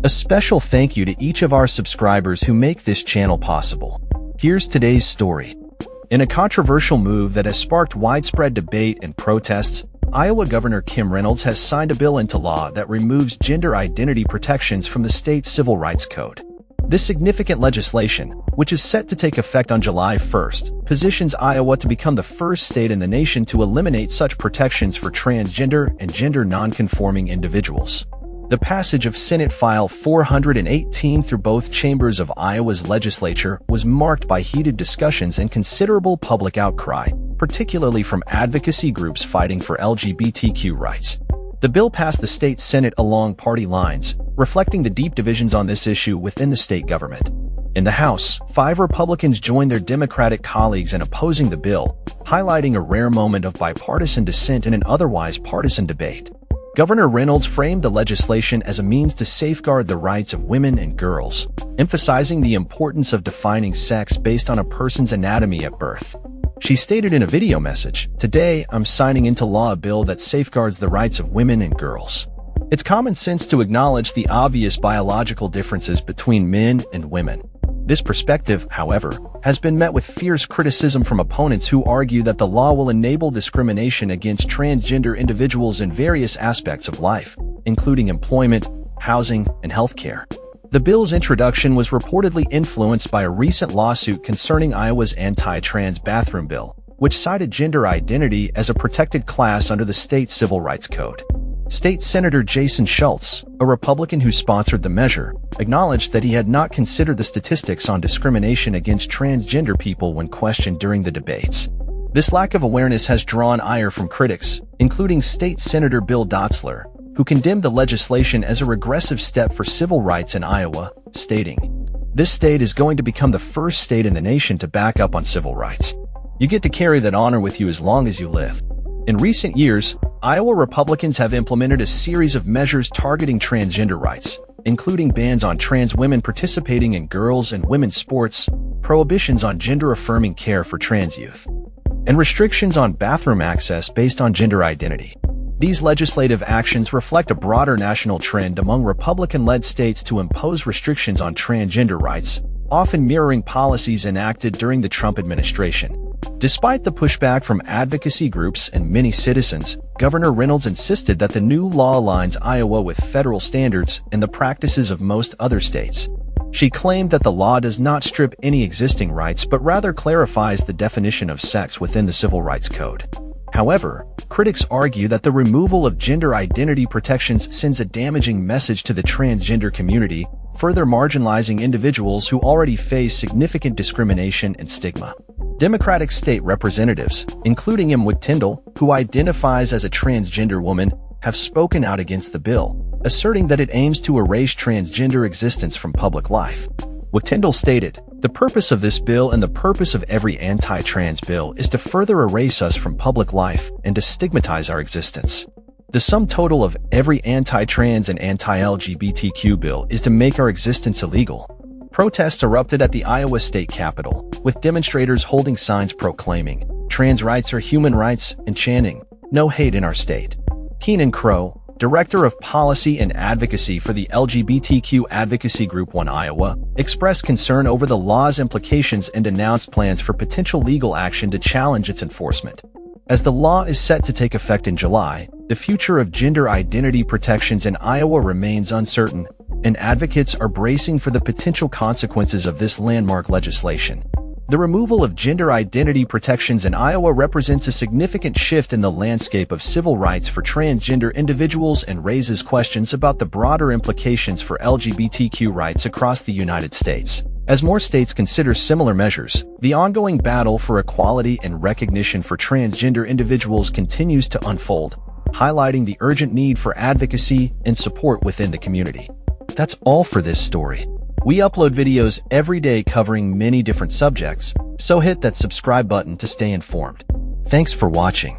A special thank you to each of our subscribers who make this channel possible. Here's today's story. In a controversial move that has sparked widespread debate and protests, Iowa Governor Kim Reynolds has signed a bill into law that removes gender identity protections from the state's Civil Rights Code. This significant legislation, which is set to take effect on July 1st, positions Iowa to become the first state in the nation to eliminate such protections for transgender and gender nonconforming individuals. The passage of Senate File 418 through both chambers of Iowa's legislature was marked by heated discussions and considerable public outcry, particularly from advocacy groups fighting for LGBTQ rights. The bill passed the state Senate along party lines, reflecting the deep divisions on this issue within the state government. In the House, 5 Republicans joined their Democratic colleagues in opposing the bill, highlighting a rare moment of bipartisan dissent in an otherwise partisan debate. Governor Reynolds framed the legislation as a means to safeguard the rights of women and girls, emphasizing the importance of defining sex based on a person's anatomy at birth. She stated in a video message, "Today, I'm signing into law a bill that safeguards the rights of women and girls." It's common sense to acknowledge the obvious biological differences between men and women. This perspective, however, has been met with fierce criticism from opponents who argue that the law will enable discrimination against transgender individuals in various aspects of life, including employment, housing, and healthcare. The bill's introduction was reportedly influenced by a recent lawsuit concerning Iowa's anti-trans bathroom bill, which cited gender identity as a protected class under the state's Civil Rights Code. State Senator Jason Schultz, a Republican who sponsored the measure, acknowledged that he had not considered the statistics on discrimination against transgender people when questioned during the debates. This lack of awareness has drawn ire from critics, including State Senator Bill Dotzler, who condemned the legislation as a regressive step for civil rights in Iowa, stating, "This state is going to become the first state in the nation to back up on civil rights. You get to carry that honor with you as long as you live." In recent years, Iowa Republicans have implemented a series of measures targeting transgender rights, including bans on trans women participating in girls' and women's sports, prohibitions on gender-affirming care for trans youth, and restrictions on bathroom access based on gender identity. These legislative actions reflect a broader national trend among Republican-led states to impose restrictions on transgender rights, often mirroring policies enacted during the Trump administration. Despite the pushback from advocacy groups and many citizens, Governor Reynolds insisted that the new law aligns Iowa with federal standards and the practices of most other states. She claimed that the law does not strip any existing rights but rather clarifies the definition of sex within the Civil Rights Code. However, critics argue that the removal of gender identity protections sends a damaging message to the transgender community, further marginalizing individuals who already face significant discrimination and stigma. Democratic state representatives, including M. Tyndall, who identifies as a transgender woman, have spoken out against the bill, asserting that it aims to erase transgender existence from public life. Tyndall stated, "The purpose of this bill and the purpose of every anti-trans bill is to further erase us from public life and to stigmatize our existence. The sum total of every anti-trans and anti-LGBTQ bill is to make our existence illegal." Protests erupted at the Iowa State Capitol, with demonstrators holding signs proclaiming, "Trans rights are human rights," and chanting, "No hate in our state." Keenan Crow, Director of Policy and Advocacy for the LGBTQ advocacy group One Iowa, expressed concern over the law's implications and announced plans for potential legal action to challenge its enforcement. As the law is set to take effect in July, the future of gender identity protections in Iowa remains uncertain, and advocates are bracing for the potential consequences of this landmark legislation. The removal of gender identity protections in Iowa represents a significant shift in the landscape of civil rights for transgender individuals and raises questions about the broader implications for LGBTQ rights across the United States. As more states consider similar measures, the ongoing battle for equality and recognition for transgender individuals continues to unfold, highlighting the urgent need for advocacy and support within the community. That's all for this story. We upload videos every day covering many different subjects, so hit that subscribe button to stay informed. Thanks for watching.